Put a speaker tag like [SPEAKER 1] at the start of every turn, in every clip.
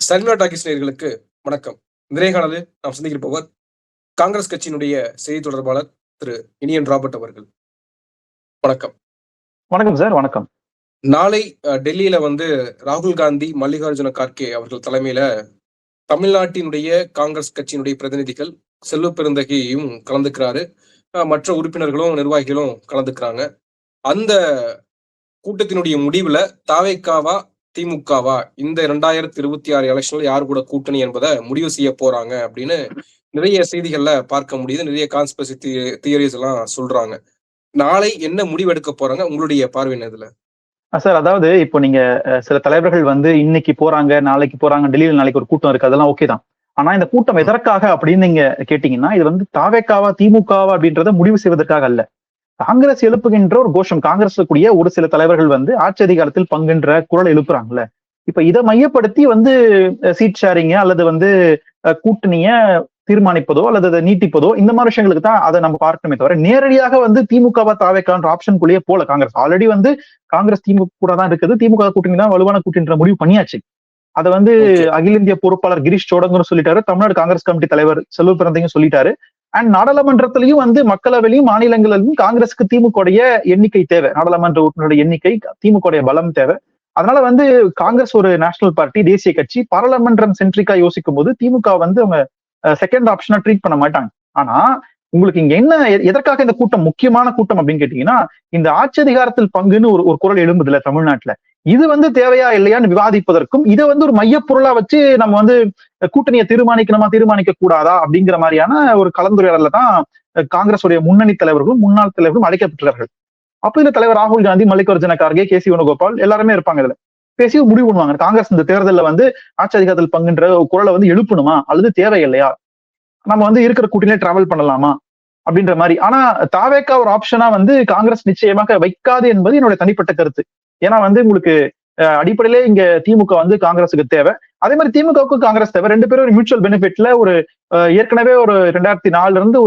[SPEAKER 1] சரிலா talkies நேயர்களுக்கு வணக்கம். இன்றைய காலையில் நாம் சந்திக்கிறவர் காங்கிரஸ் கட்சியினுடைய செய்தி தொடர்பாளர் திரு இனியன் ராபர்ட் அவர்கள். வணக்கம்.
[SPEAKER 2] வணக்கம் சார். வணக்கம்.
[SPEAKER 1] நாளை டெல்லியில ராகுல் காந்தி, மல்லிகார்ஜுன கார்கே அவர்கள் தலைமையில தமிழ்நாட்டினுடைய காங்கிரஸ் கட்சியினுடைய பிரதிநிதிகள் செல்வ பெருந்தகையும் கலந்துக்கிறாரு. மற்ற உறுப்பினர்களும் நிர்வாகிகளும் கலந்துக்கிறாங்க. அந்த கூட்டத்தினுடைய முடிவுல தாவேக்காவா திமுகவா இந்த 2026 எலெக்ஷன்ல யாரு கூட கூட்டணி என்பதை முடிவு செய்ய போறாங்க அப்படின்னு நிறைய செய்திகள்ல பார்க்க முடியுது. நிறைய கான்ஸ்பிரசி தியரிஸ் எல்லாம் சொல்றாங்க. நாளை என்ன முடிவு எடுக்க போறாங்க? உங்களுடைய பார்வை என்ன இதுல?
[SPEAKER 2] சார், அதாவது இப்போ நீங்க சில தலைவர்கள் இன்னைக்கு போறாங்க, நாளைக்கு போறாங்க, டெல்லியில நாளைக்கு ஒரு கூட்டம் இருக்கு, அதெல்லாம் ஓகே தான். ஆனா இந்த கூட்டம் எதற்காக அப்படின்னு நீங்க கேட்டீங்கன்னா, இது தாவேக்காவா திமுகவா அப்படின்றத முடிவு செய்வதற்காக அல்ல. காங்கிரஸ் எழுப்புகின்ற ஒரு கோஷம், காங்கிரஸ் கூடிய ஒரு சில தலைவர்கள் ஆட்சி அதிகாரத்தில் பங்குன்ற குரல் எழுப்புறாங்கல்ல. இப்ப இதை மையப்படுத்தி சீட் ஷேரிங்க அல்லது கூட்டணிய தீர்மானிப்பதோ அல்லது அதை நீட்டிப்பதோ இந்த மாதிரி விஷயங்களுக்கு தான் அதை நம்ம பார்க்கணுமே தவிர நேரடியாக திமுகவா தாவேக்கான்ற ஆப்ஷனுக்குள்ளேயே போல. காங்கிரஸ் ஆல்ரெடி காங்கிரஸ் திமுக கூட தான் இருக்குது, திமுக கூட்டணி தான் வலுவான கூட்டணின்ற முடிவு பண்ணியாச்சு. அதை அகில இந்திய பொறுப்பாளர் கிரீஷ் சோடங்கரும் சொல்லிட்டாரு, தமிழ்நாடு காங்கிரஸ் கமிட்டி தலைவர் செல்வ பிறந்தையும் சொல்லிட்டாரு. அண்ட் நாடாளுமன்றத்திலையும் மாநிலங்களிலும் மாநிலங்களிலும் காங்கிரஸுக்கு திமுக எண்ணிக்கை தேவை, நாடாளுமன்ற உறுப்பினருடைய எண்ணிக்கை, திமுக பலம் தேவை. அதனால காங்கிரஸ் ஒரு நேஷனல் பார்ட்டி, தேசிய கட்சி, பாராளுமன்றம் சென்ட்ரிக்கா யோசிக்கும் போது திமுக அவங்க செகண்ட் ஆப்ஷனா ட்ரீட் பண்ண மாட்டாங்க. ஆனா உங்களுக்கு இங்க என்ன, எதற்காக இந்த கூட்டம் முக்கியமான கூட்டம் அப்படின்னு கேட்டீங்கன்னா, இந்த ஆட்சி அதிகாரத்தில் பங்குன்னு ஒரு குரல் எழும்புதுல தமிழ்நாட்டுல, இது தேவையா இல்லையான்னு விவாதிப்பதற்கும், இதை ஒரு மையப்பொருளா வச்சு நம்ம கூட்டணியை தீர்மானிக்கணுமா தீர்மானிக்க கூடாதா அப்படிங்கிற மாதிரியான ஒரு கலந்துரையாடல தான் காங்கிரஸ் உடைய முன்னணி தலைவர்களும் முன்னாள் தலைவர்களும் அழைக்கப்பட்டார்கள். அப்ப இந்த தலைவர் ராகுல் காந்தி, மல்லிகார்ஜுன கார்கே, கே சி வேணுகோபால் எல்லாருமே இருப்பாங்க. இதுல பேசி முடிவு பண்ணுவாங்க, காங்கிரஸ் இந்த தேர்தலில் ஆட்சி அதிகாரத்தில் பங்குன்ற குரலை எழுப்பணுமா அல்லது தேவையில்லையா, நம்ம இருக்கிற கூட்டணியிலே டிராவல் பண்ணலாமா அப்படின்ற மாதிரி. ஆனா தாவேக்கா ஒரு ஆப்ஷனா காங்கிரஸ் நிச்சயமாக வைக்காது என்பது என்னுடைய தனிப்பட்ட கருத்து. ஏன்னா உங்களுக்கு அடிப்படையிலே இங்க திமுக காங்கிரஸுக்கு தேவை, அதே மாதிரி திமுகவுக்கும் காங்கிரஸ் தேவை. ரெண்டு பேரும் ஒரு மியூச்சுவல் பெனிஃபிட்ல ஒரு ஏற்கனவே ஒரு 2004 இருந்து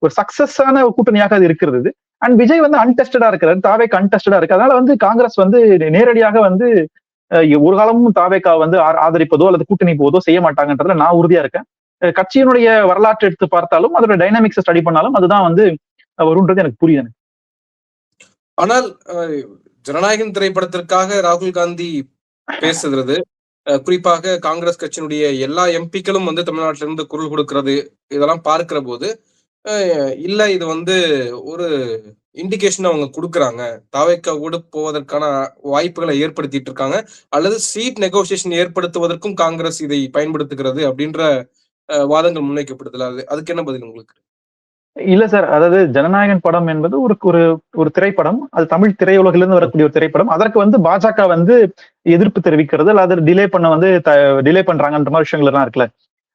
[SPEAKER 2] ஒரு சக்சஸான கூட்டணியாக அது இருக்கிறது. அண்ட் விஜய் அன்டெஸ்டடா இருக்கிறாரு, தாவேக்கா அன்டெஸ்டடா இருக்கு. அதனால காங்கிரஸ் நேரடியாக ஒரு காலமும் தாவேக்கா ஆதரிப்பதோ அல்லது கூட்டணி போவதோ செய்ய மாட்டாங்கன்றதுல நான் உறுதியா இருக்கேன். கட்சியினுடைய வரலாற்று எடுத்து பார்த்தாலும் அதோட டைனாமிக்ஸ் ஸ்டடி பண்ணாலும் அதுதான் வரும்ன்றது எனக்கு புரியுது.
[SPEAKER 1] ஆனால் ஜனநாயகம் திரைப்படத்திற்காக ராகுல் காந்தி பேசுகிறது, குறிப்பாக காங்கிரஸ் கட்சியினுடைய எல்லா எம்பிக்களும் தமிழ்நாட்டில இருந்து குரல் கொடுக்கிறது, இதெல்லாம் பார்க்கிற போது இல்ல இது ஒரு இண்டிகேஷன் அவங்க கொடுக்குறாங்க, தாவேக்கா கூட போவதற்கான வாய்ப்புகளை ஏற்படுத்திட்டு இருக்காங்க, அல்லது சீட் நெகோசியேஷன் ஏற்படுத்துவதற்கும் காங்கிரஸ் இதை பயன்படுத்துகிறது அப்படின்ற வாதங்கள் முன்வைக்கப்படுதுல, அதுக்கு என்ன பதில் உங்களுக்கு?
[SPEAKER 2] இல்ல சார், அதாவது ஜனநாயகன் படம் என்பது ஒரு திரைப்படம், அது தமிழ் திரையுலகிலிருந்து வரக்கூடிய ஒரு திரைப்படம். அதற்கு பாஜக எதிர்ப்பு தெரிவிக்கிறது அல்லது டிலே பண்றாங்கன்ற மாதிரி விஷயங்கள் எல்லாம் இருக்குல்ல,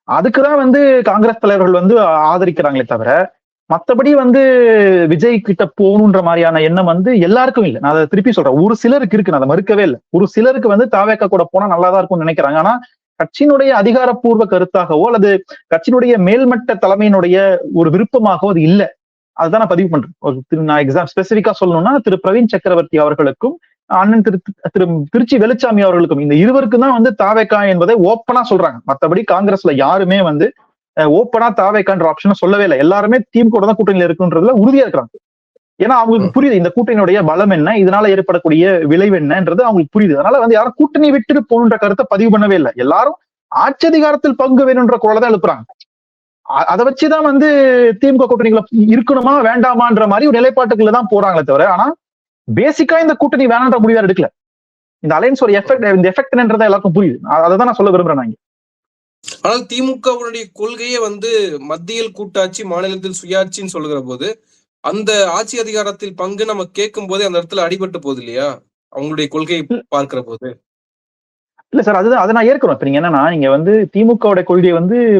[SPEAKER 2] அதுக்குதான் காங்கிரஸ் தலைவர்கள் ஆதரிக்கிறாங்களே தவிர மத்தபடி விஜய் கிட்ட போகணுன்ற மாதிரியான எண்ணம் எல்லாருக்கும் இல்லை. நான் அதை திருப்பி சொல்றேன், ஒரு சிலருக்கு இருக்கு, நான் அதை மறுக்கவே இல்லை. ஒரு சிலருக்கு தாவேக்கா கூட போனா நல்லாதான் இருக்கும்னு நினைக்கிறாங்க. ஆனா கட்சியினுடைய அதிகாரப்பூர்வ கருத்தாகவோ அல்லது கட்சியினுடைய மேல்மட்ட தலைமையினுடைய ஒரு விருப்பமாகவோ அது இல்லை. அதுதான் நான் பதிவு பண்றேன். நான் ஸ்பெசிபிக்கா சொல்லணும்னா திரு பிரவீன் சக்கரவர்த்தி அவர்களுக்கும் அண்ணன் திரு திருச்சி வெளிச்சாமி அவர்களுக்கும், இந்த இருவருக்கும் தான் தாவேக்கா என்பதை ஓப்பனா சொல்றாங்க. மற்றபடி காங்கிரஸ்ல யாருமே ஓப்பனா தாவேக்கான்ற ஆப்ஷன் சொல்லவே இல்லை. எல்லாருமே திமுக தான் கூட்டணியில இருக்குன்றதுல உறுதியா இருக்கிறாங்க. ஏன்னா அவங்களுக்கு புரியுது இந்த கூட்டணியுடைய பலம் என்ன, இதனால ஏற்படக்கூடிய விளைவு என்னன்றது அவங்களுக்கு புரியுது. அதனால யாரும் கூட்டணி விட்டு போகணுன்ற கருத்தை பதிவு பண்ணவே இல்லை. எல்லாரும் ஆட்சி அதிகாரத்தில் பங்கு வேணும்ன்ற குரலை தான் எழுப்புறாங்க. அதை வச்சுதான் திமுக கூட்டணிகளை இருக்கணுமா வேண்டாமான்ற மாதிரி ஒரு நிலைப்பாட்டுக்குள்ள தான் போறாங்களே தவிர, ஆனா பேசிக்கா இந்த கூட்டணி வேணான்ற முடிவு எடுக்கல. இந்த அலைன்ஸ் ஒரு இந்த எஃபெக்ட் என்னன்றதை எல்லாருக்கும் புரியுது. அதை தான் நான் சொல்ல விரும்புறேன் நான்.
[SPEAKER 1] ஆனால் திமுகவுடைய கொள்கையே மத்தியில் கூட்டாட்சி, மாநிலத்தில் சுயாட்சின்னு சொல்லுகிற போது அந்த ஆட்சி அதிகாரத்தில் பங்கு நம்ம கேட்கும் போதே அந்த இடத்துல அடிபட்டு போகுது இல்லையா, அவங்களுடைய கொள்கையை பார்க்கிற போது?
[SPEAKER 2] இல்ல சார், அதை நான் ஏற்கனவே. இப்ப நீங்க என்னன்னா, நீங்க திமுகவோட கொள்கையை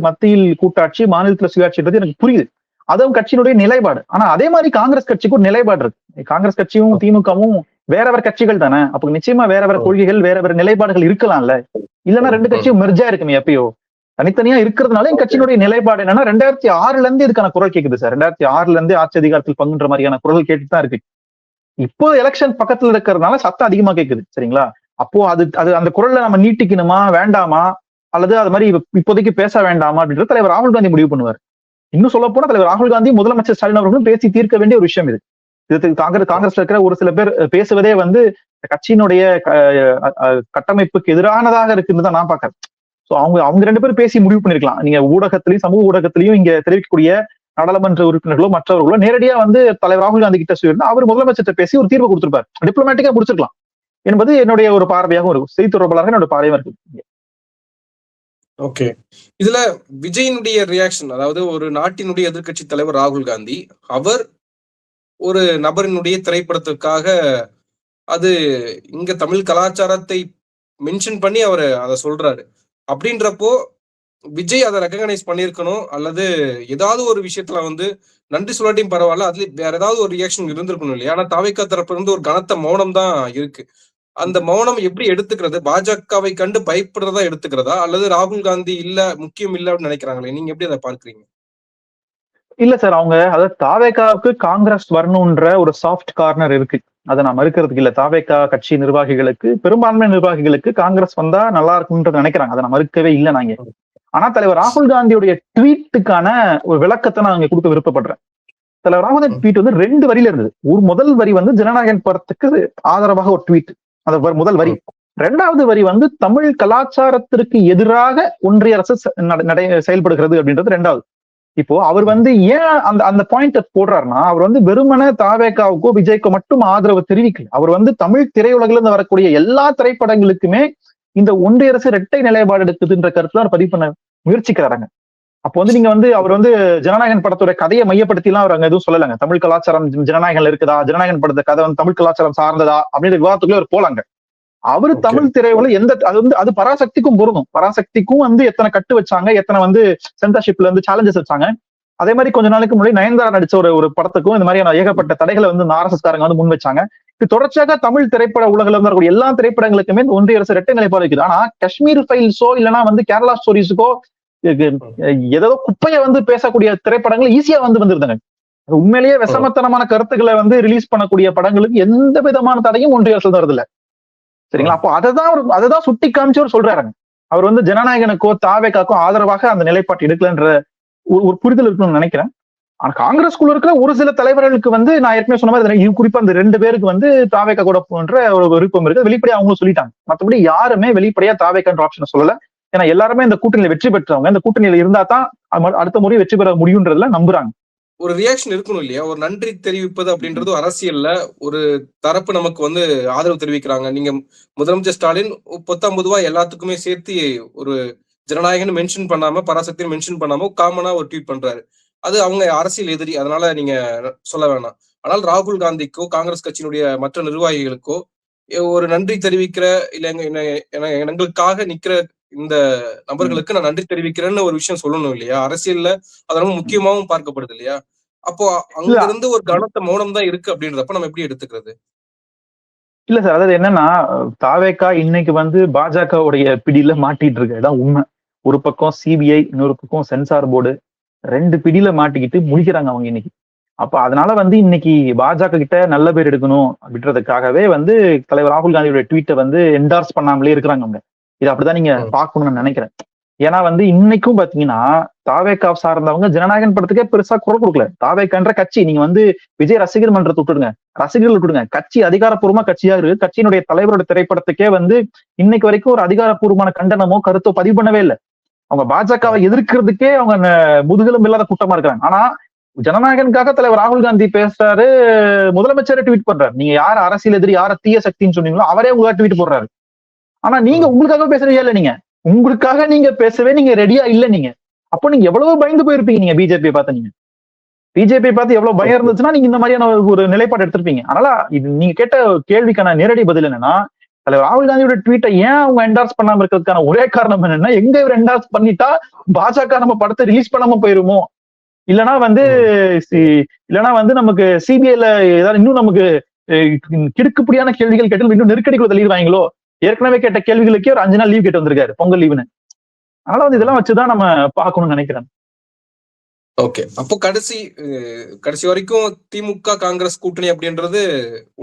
[SPEAKER 2] மத்தியில் கூட்டாட்சி, மாநிலத்துல சுயாட்சின்றது எனக்கு புரியுது, அதுவும் கட்சியினுடைய நிலைப்பாடு. ஆனா அதே மாதிரி காங்கிரஸ் கட்சிக்கு ஒரு நிலைப்பாடு இருக்கு. காங்கிரஸ் கட்சியும் திமுகவும் வேற வேற கட்சிகள் தானே, அப்ப நிச்சயமா வேற வேற கொள்கைகள், வேற வேற நிலைப்பாடுகள் இருக்கலாம்ல. இல்லைன்னா ரெண்டு கட்சியும் மெர்ஜா இருக்குமே, எப்பயோ தனித்தனியா இருக்கிறதுனால என் கட்சியினுடைய நிலைப்பாடு என்னன்னா 2006 இருந்து இதுக்கான குரல் கேக்குது சார். 2006 இருந்து ஆட்சி அதிகாரத்தில் பங்குன்ற மாதிரியான குரல் கேட்டுட்டு தான் இருக்கு. இப்போ எலெக்ஷன் பக்கத்துல இருக்கிறதுனால சத்தம் அதிகமா கேக்குது, சரிங்களா? அப்போ அது அந்த குரல்ல நம்ம நீட்டிக்கணுமா வேண்டாமா அல்லது அது மாதிரி இப்போதைக்கு பேச வேண்டாமா அப்படின்றது தலைவர் ராகுல் காந்தி முடிவு பண்ணுவார். இன்னும் சொல்ல போனா தலைவர் ராகுல் காந்தி முதலமைச்சர் ஸ்டாலின் அவர்களும் பேசி தீர்க்க வேண்டிய ஒரு விஷயம் இது. இதுக்கு காங்கிரஸ்ல இருக்கிற ஒரு சில பேர் பேசுவதே வந்து கட்சியினுடைய கட்டமைப்புக்கு எதிரானதாக இருக்குன்னு தான் நான் பாக்குறேன். சோ அவங்க 2 பேரும் பேசி முடிவு பண்ணிருக்கலாம். நீங்க ஊடகத்திலையும் சமூக ஊடகத்திலையும் இங்க தெரிவிக்கக்கூடிய நாடாளுமன்ற உறுப்பினர்களோ மற்றவர்களோ நேரடியா வந்து தலைவர் ராகுல் காந்தி கிட்ட சொல்லியிருந்தா அவர் முதலமைச்சர்கிட்ட பேசி ஒரு தீர்வு கொடுத்திருப்பார், டிப்ளமேட்டிக்கா முடிச்சிருக்கலாம் என்பது என்னுடைய ஒரு பார்வையாகவும் இருக்கும். செய்தி தொடர்பாளராக என்னோட பார்வையா இருக்கு.
[SPEAKER 1] ஓகே, இதுல விஜயினுடைய ரியாக்ஷன், அதாவது ஒரு நாட்டினுடைய எதிர்க்கட்சி தலைவர் ராகுல் காந்தி, அவர் ஒரு நபரினுடைய திரைப்படத்துக்காக அது இங்க தமிழ் கலாச்சாரத்தை மென்ஷன் பண்ணி அவர் அதை சொல்றாரு. அப்படின்றப்போ விஜய் அதை ரெகக்னைஸ் பண்ணிருக்கணும், அல்லது ஏதாவது ஒரு விஷயத்துல வந்து நன்றி சொல்லாட்டியும் பரவாயில்ல, அதுல வேற ஏதாவது ஒரு ரியாக்ஷன் இருந்திருக்கணும் இல்லையா? ஆனா தாவேகா தரப்புல இருந்து ஒரு கனத்த மௌனம் தான் இருக்கு. அந்த மௌனம் எப்படி எடுத்துக்கிறது? பாஜகவை கண்டு பயப்படுறதா எடுத்துக்கிறதா, அல்லது ராகுல் காந்தி இல்ல முக்கியம் இல்ல அப்படின்னு நினைக்கிறாங்களே, நீங்க எப்படி அதை பார்க்கிறீங்க?
[SPEAKER 2] இல்ல சார், அவங்க அதாவது தாவேகாவுக்கு காங்கிரஸ் வரணும்ன்ற ஒரு சாஃப்ட் கார்னர் இருக்கு, அதை நான் மறுக்கிறதுக்கு இல்ல. தாவேகா கட்சி நிர்வாகிகளுக்கு, பெரும்பான்மை நிர்வாகிகளுக்கு காங்கிரஸ் வந்தா நல்லா இருக்கும்ன்றது நினைக்கிறாங்க, அதை நான் மறுக்கவே இல்லை நாங்க. ஆனா தலைவர் ராகுல் காந்தியுடைய ட்வீட்டுக்கான ஒரு விளக்கத்தை நான் அங்க கொடுக்க விருப்பப்படுறேன். தலைவர் ராகுல் காந்தி ட்வீட் வந்து 2 வரியில இருந்தது. ஒரு முதல் வரி வந்து ஜனநாயகன் படத்துக்கு ஆதரவாக ஒரு ட்வீட், அந்த முதல் வரி. 2வது வரி வந்து தமிழ் கலாச்சாரத்திற்கு எதிராக ஒன்றிய அரசு செயல்படுகிறது அப்படின்றது 2வது. இப்போ அவர் வந்து ஏன் அந்த பாயிண்ட் போடுறாருன்னா, அவர் வந்து வெறுமனே தாவேகாவுக்கோ விஜய்க்கோ மட்டும் ஆதரவு தெரிவிக்கல. அவர் வந்து தமிழ் திரையுலகில இருந்து வரக்கூடிய எல்லா திரைப்படங்களுக்குமே இந்த ஒன்றிய அரசு இரட்டை நிலைப்பாடு எடுக்குதுன்ற கருத்துல பதிவு பண்ண முயற்சிக்கிறாங்க. அப்போ வந்து நீங்க வந்து அவர் வந்து ஜனநாயகன் படத்தோட கதையை மையப்படுத்தி எல்லாம் அவர் அங்க எதுவும் சொல்லலைங்க. தமிழ் கலாச்சாரம் ஜனநாயகன் இருக்குதா, ஜனநாயகன் படத்த கதை வந்து தமிழ் கலாச்சாரம் சார்ந்ததா அப்படின்ற விவாதத்துக்குள்ள அவர் போலாங்க. அவரு தமிழ் திரையுல அது வந்து அது பராசக்திக்கும் பொருந்தும். பராசக்திக்கும் வந்து எத்தனை கட்டு வச்சாங்க, எத்தனை வந்து சென்சார்ஷிப்ல இருந்து சேலஞ்சஸ் வச்சாங்க. அதே மாதிரி கொஞ்ச நாளைக்கு முன்னாடி நயன்தாரா நடிச்ச ஒரு படத்துக்கும் இந்த மாதிரியான ஏகப்பட்ட தடைகளை வந்து ஆர்எஸ்எஸ் காரங்க வந்து முன் வச்சாங்க. இது தொடர்ச்சியாக தமிழ் திரைப்பட உலகில் இருக்கக்கூடிய எல்லா திரைப்படங்களுக்குமே ஒன்றிய அரசு இரட்டை நிலைப்பாடு இருக்குது. ஆனா காஷ்மீர் ஃபைல்ஸோ இல்லைன்னா வந்து கேரளா ஸ்டோரிஸுக்கோ ஏதோ குப்பையை வந்து பேசக்கூடிய திரைப்படங்கள் ஈஸியா வந்துருந்தாங்க. உண்மையிலேயே விஷமத்தனமான கருத்துக்களை வந்து ரிலீஸ் பண்ணக்கூடிய படங்களுக்கு எந்த விதமான தடையும் ஒன்றிய அரசு வருது இல்ல. சரிங்களா? அப்போ அதைதான் சுட்டி காமிச்சவர் சொல்றாருங்க. அவர் வந்து ஜனநாயகனுக்கோ தாவேகாக்கோ ஆதரவாக அந்த நிலைப்பாட்டு எடுக்கலன்ற ஒரு புரிதல் இருக்குன்னு நினைக்கிறேன். ஆனா காங்கிரஸ்குள்ள இருக்கிற ஒரு சில தலைவர்களுக்கு வந்து நான் ஏற்கனவே சொன்ன மாதிரி குறிப்பா அந்த 2 பேருக்கு வந்து தாவேகா கூட போன்ற ஒரு விருப்பம் இருக்கு. வெளிப்படையா அவங்களும் சொல்லிட்டாங்க. மற்றபடி யாருமே வெளிப்படையா தாவேகான்ற ஆப்ஷனை சொல்லல. ஏன்னா எல்லாருமே இந்த கூட்டணியில வெற்றி பெற்றவங்க. இந்த கூட்டணியில இருந்தா தான் அடுத்த முறை வெற்றி பெற முடியும்ன்றதுல நம்புறாங்க.
[SPEAKER 1] ஒரு ரியாக்ஷன் இருக்கணும் இல்லையா? ஒரு நன்றி தெரிவிப்பது அப்படின்றது அரசியல்ல ஒரு தரப்பு நமக்கு வந்து ஆதரவு தெரிவிக்கிறாங்க. நீங்க முதலமைச்சர் ஸ்டாலின் பொதுவா எல்லாத்துக்குமே சேர்த்து ஒரு ஜனநாயகன் மென்ஷன் பண்ணாம, பராசக்தியை மென்ஷன் பண்ணாம காமனா ஒரு ட்வீட் பண்றாரு. அது அவங்க அரசியல் எதிரி, அதனால நீங்க சொல்ல வேணாம். ஆனால் ராகுல் காந்திக்கோ காங்கிரஸ் கட்சியினுடைய மற்ற நிர்வாகிகளுக்கோ ஒரு நன்றி தெரிவிக்கிற, இல்ல எங்களுக்காக நிக்கிற இந்த நபர்களுக்கு நான் நன்றி தெரிவிக்கிறேன்னு ஒரு விஷயம் சொல்லணும் இல்லையா? அரசியல்ல அது ரொம்ப முக்கியமாவும் பார்க்கப்படுது இல்லையா? அப்போ அங்க இருந்து ஒரு கனத்த மௌனம் தான் இருக்கு அப்படின்றப்ப நம்ம எப்படி எடுத்துக்கிறது?
[SPEAKER 2] இல்ல சார், அதாவது என்னன்னா, தாவேகா இன்னைக்கு வந்து பாஜகவுடைய பிடியில மாட்டிட்டு இருக்கு, இதான் உண்மை. ஒரு பக்கம் சிபிஐ, இன்னொரு பக்கம் சென்சார் போர்டு, 2 பிடியில மாட்டிக்கிட்டு முடிக்கிறாங்க அவங்க இன்னைக்கு. அப்ப அதனால வந்து இன்னைக்கு பாஜக கிட்ட நல்ல பேர் எடுக்கணும் அப்படின்றதுக்காகவே வந்து தலைவர் ராகுல் காந்தியோட ட்வீட்டை வந்து என்டார்ஸ் பண்ணாமலே இருக்கிறாங்க அவங்க. இது அப்படிதான் நீங்க பாக்கணும்னு நினைக்கிறேன். ஏன்னா வந்து இன்னைக்கும் பாத்தீங்கன்னா தாவேகா சார்ந்தவங்க ஜனநாயகன் படத்துக்கே பெருசா குரல் கொடுக்கல. தாவேகான்ற கட்சி நீங்க வந்து விஜய் ரசிகர் மன்றத்தை விட்டுடுங்க, ரசிகர்கள் விட்டுடுங்க, கட்சி அதிகாரப்பூர்வமா கட்சியா இருக்கு. கட்சியினுடைய தலைவரோட திரைப்படத்துக்கே வந்து இன்னைக்கு வரைக்கும் ஒரு அதிகாரப்பூர்வமான கண்டனமோ கருத்தோ பதிவு பண்ணவே இல்லை. அவங்க பாஜகவை எதிர்க்கிறதுக்கே அவங்க முதுகெலும் இல்லாத கூட்டமா இருக்கிறாங்க. ஆனா ஜனநாயகனுக்காக தலைவர் ராகுல் காந்தி பேசுறாரு, முதலமைச்சரை ட்வீட் பண்றாரு. நீங்க யார் அரசியல் எதிரி, யார தீய சக்தின்னு சொன்னீங்களோ அவரே உங்களா ட்வீட் போடுறாரு. ஆனா நீங்க உங்களுக்காக பேசுறீங்க இல்ல, நீங்க உங்களுக்காக நீங்க பேசவே நீங்க ரெடியா இல்ல. நீங்க அப்போ நீங்க எவ்வளவு பயந்து போயிருப்பீங்க. நீங்க பிஜேபி பார்த்து, நீங்க பிஜேபி பார்த்து எவ்வளவு பயம் இருந்துச்சுன்னா நீங்க இந்த மாதிரியான ஒரு நிலைப்பாடு எடுத்திருப்பீங்க. அதனால இது நீங்க கேட்ட கேள்விக்கான நேரடி பதில் என்னன்னா, தலைவர் ராகுல் காந்தியோட ட்வீட்டை ஏன் அவங்க என்டார்ஸ் பண்ணாம இருக்கிறதுக்கான ஒரே காரணம் என்னன்னா, எங்க இவர் என்டார்ஸ் பண்ணிட்டா பாஜக நம்ம படத்தை ரிலீஸ் பண்ணாம போயிருமோ, இல்லைன்னா வந்து நமக்கு சிபிஐல ஏதாவது இன்னும் நமக்கு கிடுக்குப்படியான கேள்விகள் கேட்டு இன்னும் நெருக்கடிக்குள்ள தள்ளிடுவாங்களோ. ஏற்கனவே கேட்ட கேள்விகளுக்கே ஒரு 5 நாள் லீவ் கேட்டு வந்திருக்காரு, பொங்கல் லீவுன்னு. அதனால வந்து இதெல்லாம் வச்சுதான் நம்ம பார்க்கணும்னு நினைக்கிறேன்.
[SPEAKER 1] ஓகே, அப்போ கடைசி வரைக்கும் திமுக காங்கிரஸ் கூட்டணி அப்படின்றது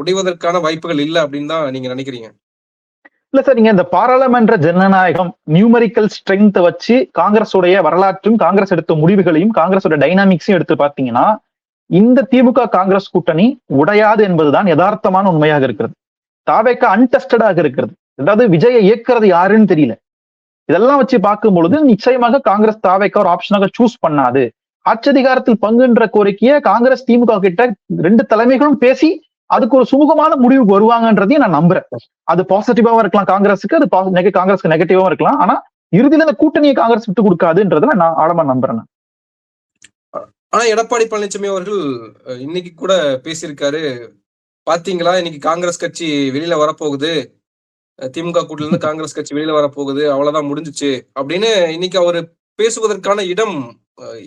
[SPEAKER 1] உடைவதற்கான வாய்ப்புகள் இல்ல அப்படின்னு தான் நீங்க நினைக்கிறீங்க?
[SPEAKER 2] இல்ல சார், நீங்க இந்த பாராளுமன்ற ஜனநாயகம் நியூமரிக்கல் ஸ்ட்ரென்த் வச்சு காங்கிரஸுடைய வரலாற்றும் காங்கிரஸ் எடுத்த முடிவுகளையும் காங்கிரஸோட டைனாமிக்ஸையும் எடுத்து பாத்தீங்கன்னா இந்த திமுக காங்கிரஸ் கூட்டணி உடையாது என்பதுதான் யதார்த்தமான உண்மையாக இருக்கிறது. தாவேக்கா அன்டெஸ்டடாக இருக்கிறது. அதாவது விஜயை இயக்குறது யாருன்னு தெரியல. இதெல்லாம் வச்சு பார்க்கும் பொழுது நிச்சயமாக காங்கிரஸ் தாவேக்கா ஒரு ஆப்ஷனாக சூஸ் பண்ணாது. ஆட்சியதிகாரத்தில் பங்குன்ற கோரிக்கையை காங்கிரஸ் திமுக கிட்ட 2 தலைமைகளும் பேசி அதுக்கு ஒரு சுமூகமான முடிவுக்கு வருவாங்கன்றதையும் நான் நம்புறேன். அது பாசிட்டிவாவும் இருக்கலாம் காங்கிரஸுக்கு, அது காங்கிரஸ்க்கு நெகட்டிவாவும் இருக்கலாம். ஆனா இறுதியில இந்த கூட்டணியை காங்கிரஸ் விட்டு கொடுக்காதுன்றதுல நான் ஆழமா நம்புறேன்.
[SPEAKER 1] ஆனா எடப்பாடி பழனிசாமி அவர்கள் இன்னைக்கு கூட பேசியிருக்காரு. பாத்தீங்களா, இன்னைக்கு காங்கிரஸ் கட்சி வெளியில வரப்போகுது, திமுக கூட்டணியில இருந்து காங்கிரஸ் கட்சி வெளியில வரப்போகுது, அவ்வளவுதான் முடிஞ்சுச்சு அப்படின்னு இன்னைக்கு அவரு பேசுவதற்கான இடம்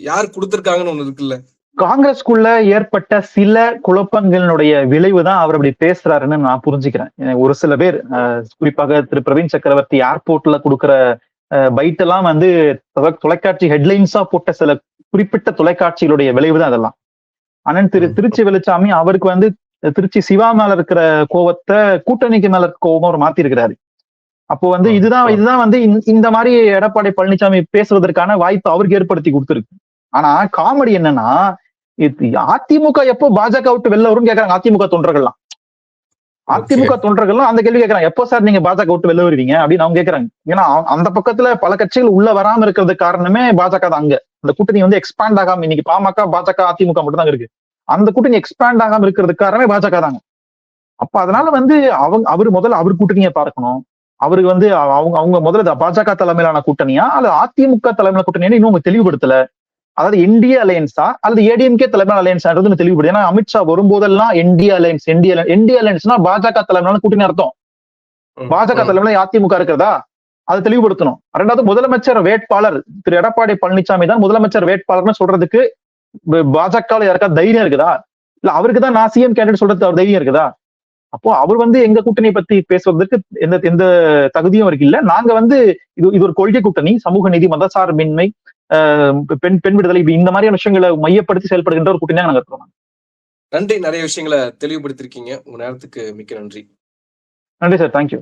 [SPEAKER 1] யார் கொடுத்திருக்காங்கன்னு ஒண்ணு இருக்குல்ல.
[SPEAKER 2] காங்கிரஸ்குள்ள ஏற்பட்ட சில குழப்பங்களினுடைய விளைவு தான் அவர் அப்படி பேசுறாருன்னு நான் புரிஞ்சுக்கிறேன். ஒரு சில பேர் குறிப்பாக திரு பிரவீன் சக்கரவர்த்தி ஏர்போர்ட்ல கொடுக்குற பைட் எல்லாம் வந்து தொலைக்காட்சி ஹெட்லைன்ஸா போட்ட சில குறிப்பிட்ட தொலைக்காட்சிகளுடைய விளைவு தான் அதெல்லாம். அண்ணன் திருச்சி வெளிச்சாமி அவருக்கு வந்து திருச்சி சிவா மேல இருக்கிற கோவத்தை கூட்டணிக்கு மேல இருக்க கோவமா அவர் மாத்தி இருக்கிறாரு. அப்போ வந்து இதுதான் வந்து இந்த மாதிரி எடப்பாடி பழனிசாமி பேசுவதற்கான வாய்ப்பு அவருக்கு ஏற்படுத்தி கொடுத்துருக்கு. ஆனா காமெடி என்னன்னா, அதிமுக எப்போ பாஜக விட்டு வெளில வரும்னு கேக்குறாங்க அதிமுக தொண்டர்கள்லாம். அதிமுக தொண்டர்கள்லாம் அந்த கேள்வி கேட்கறாங்க, எப்போ சார் நீங்க பாஜக விட்டு வெளில வருவீங்க அப்படின்னு அவங்க கேட்கறாங்க. ஏன்னா அந்த பக்கத்துல பல கட்சிகள் உள்ள வராம இருக்கிறது காரணமே பாஜக தான். அங்க அந்த கூட்டணி வந்து எக்ஸ்பேண்ட் ஆகாம, இன்னைக்கு பாமக பாஜக அதிமுக மட்டும் தான் இருக்கு. அந்த கூட்டணி எக்ஸ்பேண்ட் ஆகாம இருக்கிறதுக்கு காரணமே பாஜக தாங்க. அப்ப அதனால வந்து அவரு முதல்ல அவர் கூட்டணியை பார்க்கணும். அவருக்கு வந்து அவங்க முதல்ல பாஜக தலைமையிலான கூட்டணியா அல்லது அதிமுக தலைமையிலான கூட்டணியா இன்னும் அவங்க தெளிவுபடுத்தல. அதாவது என்டிஏ அலையன்ஸா அல்லது ஏடிஎம்கே தலைமையிலான அலையன்ஸ் தெளிவுபடுது. ஏன்னா அமித்ஷா வரும்போதெல்லாம் என்டிஏ அலையன்ஸ்னா பாஜக தலைமையிலான கூட்டணி அர்த்தம். பாஜக தலைமையில அதிமுக இருக்கிறதா அதை தெளிவுபடுத்தணும். 2வது முதலமைச்சர் வேட்பாளர் திரு எடப்பாடி பழனிசாமி தான் முதலமைச்சர் வேட்பாளர்னு சொல்றதுக்கு பாஜக யாருக்கா தைரியம் இருக்குதா? இல்ல அவருக்கு தான் நான் சிஎம் கேண்டிடேட் சொல்றது அவர் தைரியம் இருக்குதா? அப்போ அவர் வந்து எங்க கூட்டணியை பத்தி பேசுவதற்கு எந்த தகுதியும் அவருக்கு இல்ல. நாங்க வந்து இது ஒரு கொள்கை கூட்டணி, சமூக நீதி, மதசார்பின்மை, பெண் விடுதலை, இந்த மாதிரியான விஷயங்களை மையப்படுத்தி செயல்படுகின்ற ஒரு கூட்டணியாக நாங்க இருக்கிறோம்.
[SPEAKER 1] நன்றி, நிறைய விஷயங்களை தெளிவுபடுத்திருக்கீங்க. உங்க நேரத்துக்கு மிக்க நன்றி.
[SPEAKER 2] நன்றி சார். தேங்க்யூ.